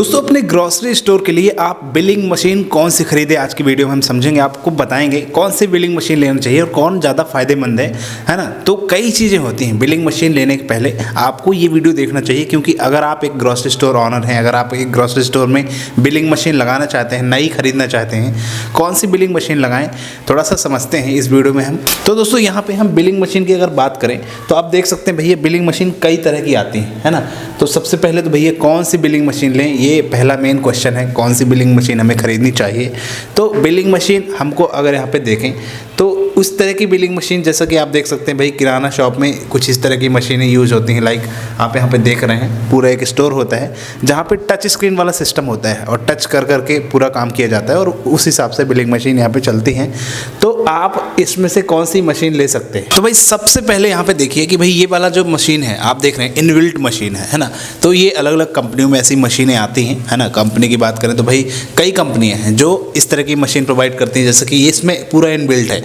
दोस्तों अपने grocery store के लिए आप बिलिंग मशीन कौन सी खरीदें, आज की वीडियो में हम समझेंगे, आपको बताएंगे कौन सी बिलिंग मशीन लेना चाहिए और कौन ज़्यादा फायदेमंद है ना। तो कई चीज़ें होती हैं बिलिंग मशीन लेने के पहले आपको ये वीडियो देखना चाहिए, क्योंकि अगर आप एक ग्रॉसरी स्टोर ऑनर हैं, अगर आप एक ग्रॉसरी स्टोर में बिलिंग मशीन लगाना चाहते हैं, नई खरीदना चाहते हैं, कौन सी बिलिंग मशीन लगाएं थोड़ा सा समझते हैं इस वीडियो में हम। तो दोस्तों यहाँ पे हम बिलिंग मशीन की अगर बात करें तो आप देख सकते हैं भैया बिलिंग मशीन कई तरह की आती है ना। तो सबसे पहले तो भैया कौन सी बिलिंग मशीन लें, ये पहला मेन क्वेश्चन है, कौन सी बिलिंग मशीन हमें खरीदनी चाहिए। तो बिलिंग मशीन हमको अगर यहाँ पे देखें तो उस तरह की बिलिंग मशीन, जैसा कि आप देख सकते हैं भाई किराना शॉप में कुछ इस तरह की मशीनें यूज़ होती हैं। लाइक आप यहाँ पे देख रहे हैं पूरा एक स्टोर होता है जहाँ पे टच स्क्रीन वाला सिस्टम होता है और टच कर करके पूरा काम किया जाता है और उस हिसाब से बिलिंग मशीन यहाँ पे चलती हैं। तो आप इसमें से कौन सी मशीन ले सकते हैं। तो भाई सबसे पहले यहाँ पे देखिए कि भाई ये वाला जो मशीन है आप देख रहे हैं इनबिल्ट मशीन है ना। तो ये अलग अलग कंपनियों में ऐसी मशीनें आती हैं है ना। कंपनी की बात करें तो भाई कई कंपनियां हैं जो इस तरह की मशीन प्रोवाइड करती हैं, जैसे कि इसमें पूरा इनबिल्ट है,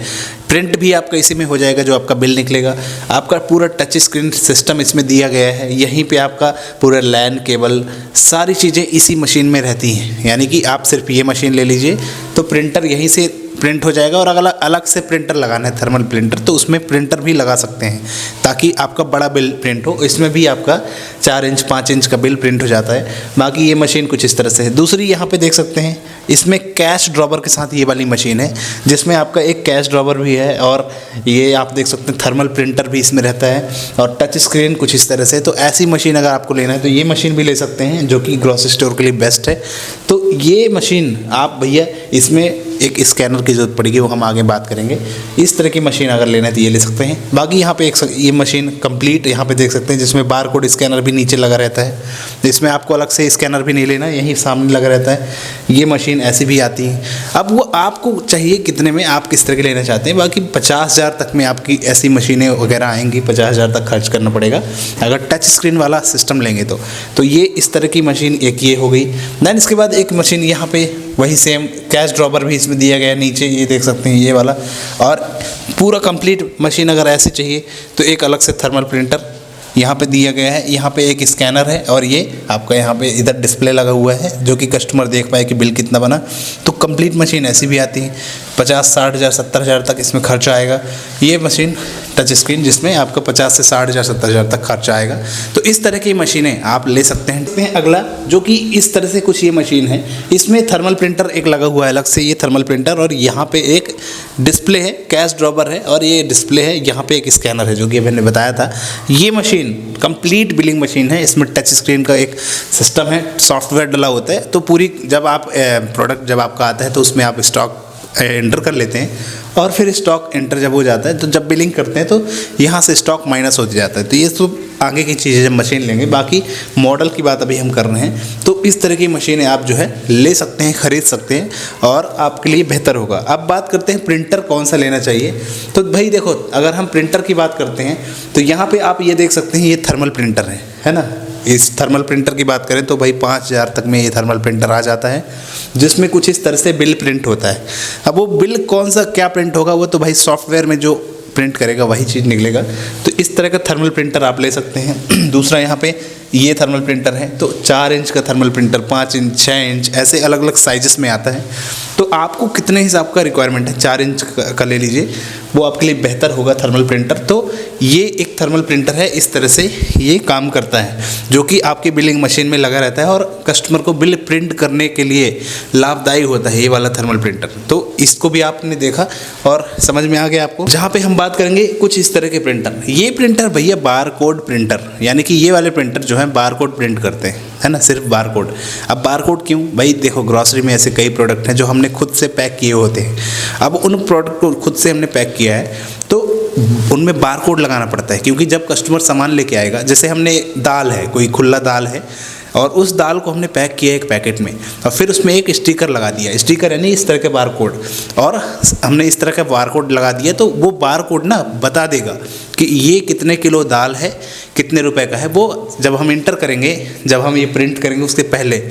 प्रिंट भी आपका इसी में हो जाएगा, जो आपका बिल निकलेगा आपका पूरा टच स्क्रीन सिस्टम इसमें दिया गया है। यहीं पे आपका पूरा लैन केबल सारी चीज़ें इसी मशीन में रहती हैं। यानी कि आप सिर्फ ये मशीन ले लीजिए तो प्रिंटर यहीं से प्रिंट हो जाएगा, और अगर अलग से प्रिंटर लगाना है थर्मल प्रिंटर तो उसमें प्रिंटर भी लगा सकते हैं ताकि आपका बड़ा बिल प्रिंट हो। इसमें भी आपका 4 इंच 5 इंच का बिल प्रिंट हो जाता है। बाकी ये मशीन कुछ इस तरह से है। दूसरी यहाँ पे देख सकते हैं इसमें कैश ड्रॉवर के साथ ये वाली मशीन है जिसमें आपका एक कैश ड्रॉवर भी है, और ये आप देख सकते हैं थर्मल प्रिंटर भी इसमें रहता है और टच स्क्रीन कुछ इस तरह से। तो ऐसी मशीन अगर आपको लेना है तो ये मशीन भी ले सकते हैं जो कि ग्रॉसरी स्टोर के लिए बेस्ट है। तो ये मशीन आप भैया इसमें एक स्कैनर की ज़रूरत पड़ेगी, वो हम आगे बात करेंगे। इस तरह की मशीन अगर लेना है तो ये ले सकते हैं। बाकी यहाँ पे ये मशीन कंप्लीट यहाँ पे देख सकते हैं जिसमें बार कोड स्कैनर भी नीचे लगा रहता है, इसमें आपको अलग से स्कैनर भी नहीं लेना, यहीं सामने लगा रहता है। ये मशीन ऐसी भी आती है। अब वो आपको चाहिए कितने में, आप किस तरह के लेना चाहते हैं। बाकी 50,000 तक में आपकी ऐसी मशीनें वगैरह आएंगी, 50,000 तक खर्च करना पड़ेगा अगर टच स्क्रीन वाला सिस्टम लेंगे तो ये इस तरह की मशीन एक ये हो गई। दैन इसके बाद एक मशीन यहाँ पे वही सेम कैश ड्रॉवर भी इसमें दिया गया है नीचे, ये देख सकते हैं ये वाला। और पूरा कंप्लीट मशीन अगर ऐसे चाहिए तो एक अलग से थर्मल प्रिंटर यहाँ पे दिया गया है, यहाँ पे एक स्कैनर है और ये आपका यहाँ पे इधर डिस्प्ले लगा हुआ है जो कि कस्टमर देख पाए कि बिल कितना बना। तो कंप्लीट मशीन ऐसी भी आती है, 50-60,000 70,000 तक इसमें खर्चा आएगा। ये मशीन टच स्क्रीन जिसमें आपका 50 से 60,000 70,000 तक खर्चा आएगा। तो इस तरह की मशीनें आप ले सकते हैं। अगला जो कि इस तरह से कुछ ये मशीन है, इसमें थर्मल प्रिंटर एक लगा हुआ है अलग से, ये थर्मल प्रिंटर, और यहाँ पे एक डिस्प्ले है, कैश ड्रॉवर है और ये डिस्प्ले है, यहाँ पे एक स्कैनर है जो कि मैंने बताया था। ये मशीन कंप्लीट बिलिंग मशीन है, इसमें टच स्क्रीन का एक सिस्टम है, सॉफ्टवेयर डला होता है। तो पूरी जब आप प्रोडक्ट जब आपका आता है तो उसमें आप स्टॉक एंटर कर लेते हैं और फिर स्टॉक एंटर जब हो जाता है तो जब बिलिंग करते हैं तो यहाँ से स्टॉक माइनस हो जाता है। तो ये सब आगे की चीज़ें जब मशीन लेंगे, बाकी मॉडल की बात अभी हम कर रहे हैं। तो इस तरह की मशीनें आप जो है ले सकते हैं, ख़रीद सकते हैं और आपके लिए बेहतर होगा। अब बात करते हैं प्रिंटर कौन सा लेना चाहिए। तो भाई देखो अगर हम प्रिंटर की बात करते हैं तो यहाँ पे आप ये देख सकते हैं ये थर्मल प्रिंटर है ना। इस थर्मल प्रिंटर की बात करें तो भाई 5,000 तक में ये थर्मल प्रिंटर आ जाता है जिसमें कुछ इस तरह से बिल प्रिंट होता है। अब वो बिल कौन सा क्या प्रिंट होगा वो तो भाई सॉफ्टवेयर में जो प्रिंट करेगा वही चीज़ निकलेगा। तो इस तरह का थर्मल प्रिंटर आप ले सकते हैं। दूसरा यहाँ पे ये थर्मल प्रिंटर है तो 4 इंच का थर्मल प्रिंटर, 5 इंच 6 इंच ऐसे अलग अलग साइजेस में आता है। तो आपको कितने हिसाब का रिक्वायरमेंट है, 4 इंच का ले लीजिए, वो आपके लिए बेहतर होगा थर्मल प्रिंटर। तो ये एक थर्मल प्रिंटर है, इस तरह से ये काम करता है जो कि आपकी बिलिंग मशीन में लगा रहता है और कस्टमर को बिल प्रिंट करने के लिए लाभदायी होता है ये वाला थर्मल प्रिंटर। तो इसको भी आपने देखा और समझ में आ गया आपको। जहाँ पे हम बात करेंगे कुछ इस तरह के प्रिंटर, ये प्रिंटर भैया बार कोड प्रिंटर, यानी कि ये वाले प्रिंटर जो है बार कोड प्रिंट करते हैं है ना, सिर्फ बार कोड। अब बार कोड क्यों भाई, देखो ग्रॉसरी में ऐसे कई प्रोडक्ट हैं जो हमने खुद से पैक किए होते हैं। अब उन प्रोडक्ट को खुद से हमने पैक किया है तो उनमें बार कोड लगाना पड़ता है, क्योंकि जब कस्टमर सामान लेके आएगा, जैसे हमने दाल है, कोई खुला दाल है और उस दाल को हमने पैक किया एक पैकेट में और फिर उसमें एक स्टिकर लगा दिया, स्टिकर यानी इस तरह के बार कोड, और हमने इस तरह का बार कोड लगा दिया तो वो बार कोड ना बता देगा कि ये कितने किलो दाल है, कितने रुपए का है। वो जब हम इंटर करेंगे, जब हम ये प्रिंट करेंगे उसके पहले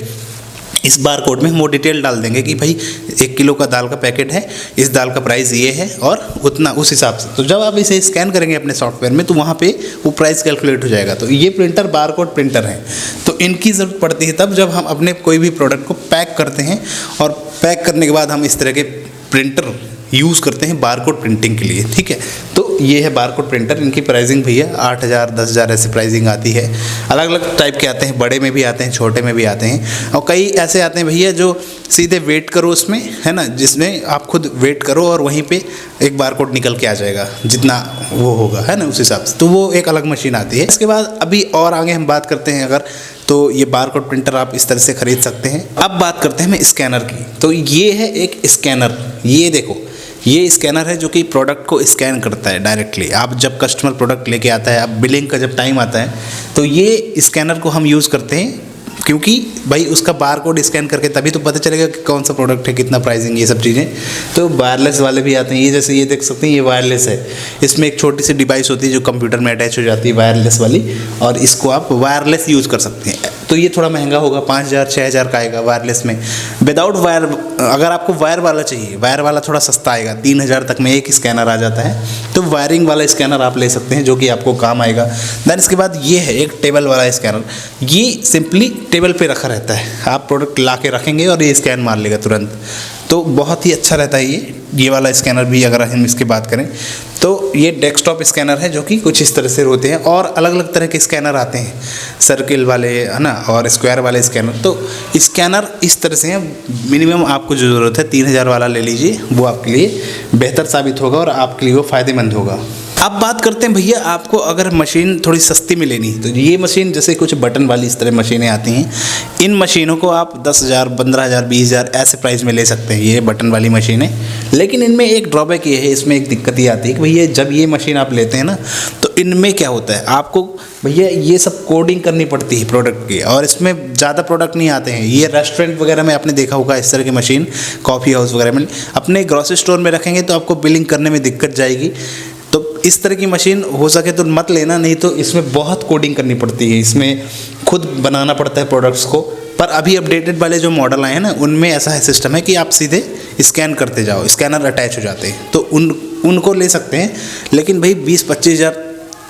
इस बार कोड में हम वो डिटेल डाल देंगे कि भाई 1 किलो का दाल का पैकेट है, इस दाल का प्राइस ये है और उतना उस हिसाब से। तो जब आप इसे स्कैन करेंगे अपने सॉफ्टवेयर में तो वहाँ पे वो प्राइस कैलकुलेट हो जाएगा। तो ये प्रिंटर बार कोड प्रिंटर है, तो इनकी ज़रूरत पड़ती है तब जब हम अपने कोई भी प्रोडक्ट को पैक करते हैं, और पैक करने के बाद हम इस तरह के प्रिंटर यूज़ करते हैं बारकोड प्रिंटिंग के लिए। ठीक है, तो ये है बारकोड प्रिंटर। इनकी प्राइसिंग भैया 8,000 10,000 ऐसे प्राइसिंग आती है। अलग अलग टाइप के आते हैं, बड़े में भी आते हैं, छोटे में भी आते हैं, और कई ऐसे आते हैं भैया जो सीधे वेट करो उसमें, है ना, जिसमें आप खुद वेट करो और वहीं पे एक बारकोड निकल के आ जाएगा जितना वो होगा, है ना, उस हिसाब से। तो वो एक अलग मशीन आती है। इसके बाद अभी और आगे हम बात करते हैं अगर, तो ये बारकोड प्रिंटर आप इस तरह से खरीद सकते हैं। अब बात करते हैं स्कैनर की। तो ये है एक स्कैनर, ये देखो, ये स्कैनर है जो कि प्रोडक्ट को स्कैन करता है डायरेक्टली। आप जब कस्टमर प्रोडक्ट लेके आता है, अब बिलिंग का जब टाइम आता है, तो ये स्कैनर को हम यूज़ करते हैं, क्योंकि भाई उसका बार कोड स्कैन करके तभी तो पता चलेगा कि कौन सा प्रोडक्ट है, कितना प्राइसिंग, ये सब चीज़ें। तो वायरलेस वाले भी आते हैं, ये जैसे ये देख सकते हैं, ये वायरलेस है। इसमें एक छोटी सी डिवाइस होती है जो कंप्यूटर में अटैच हो जाती है, वायरलेस वाली, और इसको आप वायरलेस यूज़ कर सकते हैं। तो ये थोड़ा महंगा होगा, 5,000 6,000 का आएगा वायरलेस में। विदाउट वायर, अगर आपको वायर वाला चाहिए, वायर वाला थोड़ा सस्ता आएगा, 3,000 तक में एक स्कैनर आ जाता है। तो वायरिंग वाला स्कैनर आप ले सकते हैं जो कि आपको काम आएगा। देन इसके बाद ये है एक टेबल वाला स्कैनर। ये सिंपली टेबल पे रखा रहता है, आप प्रोडक्ट ला के रखेंगे और ये स्कैन मार लेगा तुरंत। तो बहुत ही अच्छा रहता है ये वाला स्कैनर भी। अगर हम इसकी बात करें तो ये डेस्कटॉप स्कैनर है जो कि कुछ इस तरह से होते हैं, और अलग अलग तरह के स्कैनर आते हैं, सर्किल वाले, है ना, और स्क्वायर वाले स्कैनर। तो स्कैनर इस तरह से हैं। मिनिमम आपको जो ज़रूरत है 3,000 वाला ले लीजिए, वो आपके लिए बेहतर साबित होगा और आपके लिए वो फ़ायदेमंद होगा। अब बात करते हैं भैया, आपको अगर मशीन थोड़ी सस्ती में लेनी है तो ये मशीन, जैसे कुछ बटन वाली इस तरह मशीनें आती हैं, इन मशीनों को आप 10,000 15,000 20,000 ऐसे प्राइस में ले सकते हैं, ये बटन वाली मशीनें। लेकिन इनमें एक ड्रॉबैक ये है, इसमें एक दिक्कत ये आती है कि भैया जब ये मशीन आप लेते हैं ना, तो इनमें क्या होता है, आपको भैया ये सब कोडिंग करनी पड़ती है प्रोडक्ट की, और इसमें ज़्यादा प्रोडक्ट नहीं आते हैं। ये रेस्टोरेंट वगैरह में आपने देखा होगा इस तरह की मशीन, कॉफ़ी हाउस वगैरह में। अपने ग्रॉसरी स्टोर में रखेंगे तो आपको बिलिंग करने में दिक्कत जाएगी। तो इस तरह की मशीन हो सके तो मत लेना, नहीं तो इसमें बहुत कोडिंग करनी पड़ती है, इसमें खुद बनाना पड़ता है प्रोडक्ट्स को। पर अभी अपडेटेड वाले जो मॉडल आए हैं ना, उनमें ऐसा है सिस्टम है कि आप सीधे स्कैन करते जाओ, स्कैनर अटैच हो जाते हैं, तो उनको ले सकते हैं। लेकिन भाई 20-25,000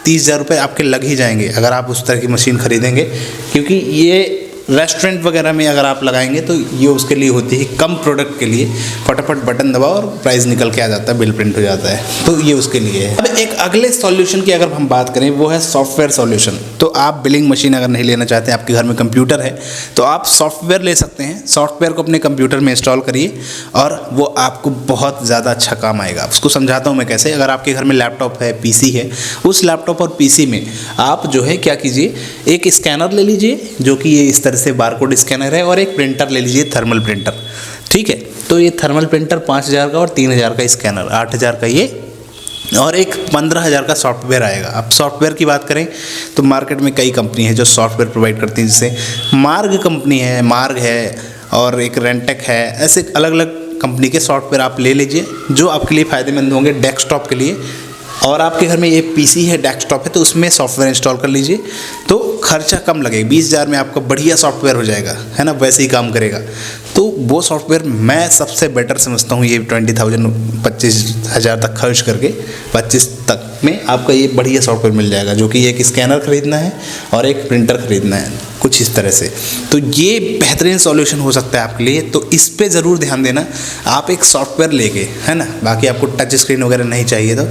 30,000 रुपये आपके लग ही जाएंगे अगर आप उस तरह की मशीन खरीदेंगे, क्योंकि ये रेस्टोरेंट वगैरह में अगर आप लगाएंगे तो ये उसके लिए होती है, कम प्रोडक्ट के लिए फटाफट बटन दबाओ और प्राइस निकल के आ जाता है, बिल प्रिंट हो जाता है, तो ये उसके लिए है। अब एक अगले सॉल्यूशन की अगर हम बात करें, वो है सॉफ्टवेयर सॉल्यूशन। तो आप बिलिंग मशीन अगर नहीं लेना चाहते, आपके घर में कंप्यूटर है, तो आप सॉफ्टवेयर ले सकते हैं। सॉफ्टवेयर को अपने कंप्यूटर में इंस्टॉल करिए और वो आपको बहुत ज़्यादा अच्छा काम आएगा। उसको समझाता हूँ मैं कैसे। अगर आपके घर में लैपटॉप है, पीसी है, उस लैपटॉप और पीसी में आप जो है क्या कीजिए, एक स्कैनर ले लीजिए जो कि ये इस तरह से बारकोड स्कैनर है, और एक प्रिंटर ले लीजिए, थर्मल प्रिंटर। ठीक है, तो ये थर्मल प्रिंटर 5,000 का और 3,000 का स्कैनर, 8,000 का ये, और एक 15,000 का सॉफ्टवेयर आएगा। अब सॉफ्टवेयर की बात करें तो मार्केट में कई कंपनी है जो सॉफ्टवेयर प्रोवाइड करती हैं, जैसे मार्ग कंपनी है, मार्ग है, और एक रेंटेक है। ऐसे अलग अलग कंपनी के सॉफ्टवेयर आप ले लीजिए जो आपके लिए फ़ायदेमंद होंगे डेस्कटॉप के लिए। और आपके घर में ये पीसी है, डेस्कटॉप है, तो उसमें सॉफ्टवेयर इंस्टॉल कर लीजिए, तो खर्चा कम लगेगा। 20,000 में आपका बढ़िया सॉफ्टवेयर हो जाएगा, है ना, वैसे ही काम करेगा। तो वो सॉफ्टवेयर मैं सबसे बेटर समझता हूँ। ये 20,000 25,000 तक खर्च करके 25 तक में आपका ये बढ़िया सॉफ्टवेयर मिल जाएगा, जो कि एक स्कैनर खरीदना है और एक प्रिंटर खरीदना है, कुछ इस तरह से। तो ये बेहतरीन सॉल्यूशन हो सकता है आपके लिए, तो इस पे ज़रूर ध्यान देना। आप एक सॉफ्टवेयर लेके, है ना, बाकी आपको टच स्क्रीन वगैरह नहीं चाहिए तो,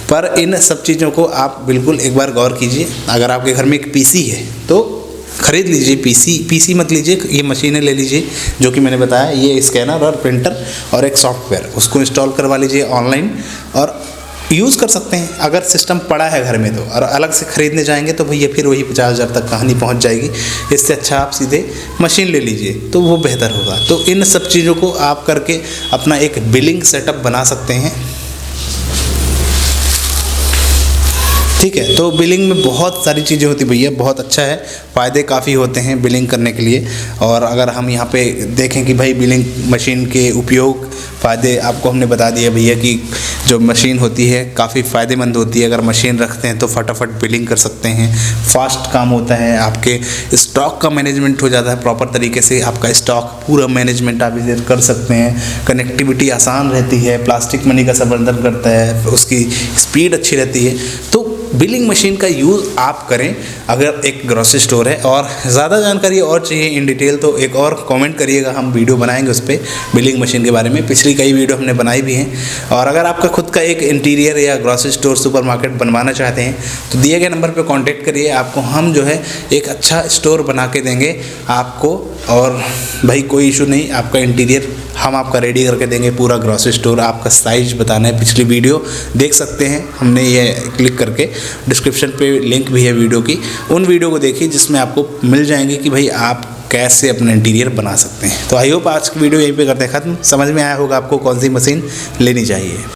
पर इन सब चीज़ों को आप बिल्कुल एक बार गौर कीजिए। अगर आपके घर में एक पीसी है तो खरीद लीजिए, पीसी मत लीजिए, ये मशीनें ले लीजिए जो कि मैंने बताया, ये स्कैनर और प्रिंटर और एक सॉफ्टवेयर, उसको इंस्टॉल करवा लीजिए ऑनलाइन और यूज़ कर सकते हैं। अगर सिस्टम पड़ा है घर में तो, और अलग से ख़रीदने जाएंगे तो भैया फिर वही 50,000 तक कहानी पहुंच जाएगी। इससे अच्छा आप सीधे मशीन ले लीजिए तो वो बेहतर होगा। तो इन सब चीज़ों को आप करके अपना एक बिलिंग सेटअप बना सकते हैं। ठीक है। तो बिलिंग में बहुत सारी चीज़ें होती भैया, बहुत अच्छा है, फ़ायदे काफ़ी होते हैं बिलिंग करने के लिए। और अगर हम यहाँ पे देखें कि भाई बिलिंग मशीन के उपयोग फ़ायदे आपको हमने बता दिए भैया कि जो मशीन होती है काफ़ी फ़ायदेमंद होती है। अगर मशीन रखते हैं तो फटाफट बिलिंग कर सकते हैं, फास्ट काम होता है, आपके स्टॉक का मैनेजमेंट हो जाता है प्रॉपर तरीके से, आपका स्टॉक पूरा मैनेजमेंट आप इधर कर सकते हैं, कनेक्टिविटी आसान रहती है, प्लास्टिक मनी का संवर्धन करता है, उसकी स्पीड अच्छी रहती है। तो बिलिंग मशीन का यूज़ आप करें अगर एक ग्रोसरी स्टोर है। और ज़्यादा जानकारी और चाहिए इन डिटेल तो एक और कमेंट करिएगा, हम वीडियो बनाएंगे उस पर बिलिंग मशीन के बारे में। पिछली कई वीडियो हमने बनाई भी हैं। और अगर आपका खुद का एक इंटीरियर या ग्रोसरी स्टोर सुपरमार्केट बनवाना चाहते हैं तो दिए गए नंबर पर कॉन्टैक्ट करिए, आपको हम जो है एक अच्छा स्टोर बना के देंगे आपको। और भाई कोई इशू नहीं, आपका इंटीरियर हम आपका रेडी करके देंगे, पूरा ग्रोसरी स्टोर। आपका साइज बताना है, पिछली वीडियो देख सकते हैं, हमने ये क्लिक करके डिस्क्रिप्शन पे लिंक भी है वीडियो की, उन वीडियो को देखिए जिसमें आपको मिल जाएंगे कि भाई आप कैसे अपना इंटीरियर बना सकते हैं। तो आई होप आज की वीडियो यहीं पे करते हैं ख़त्म। समझ में आया होगा आपको कौन सी मशीन लेनी चाहिए।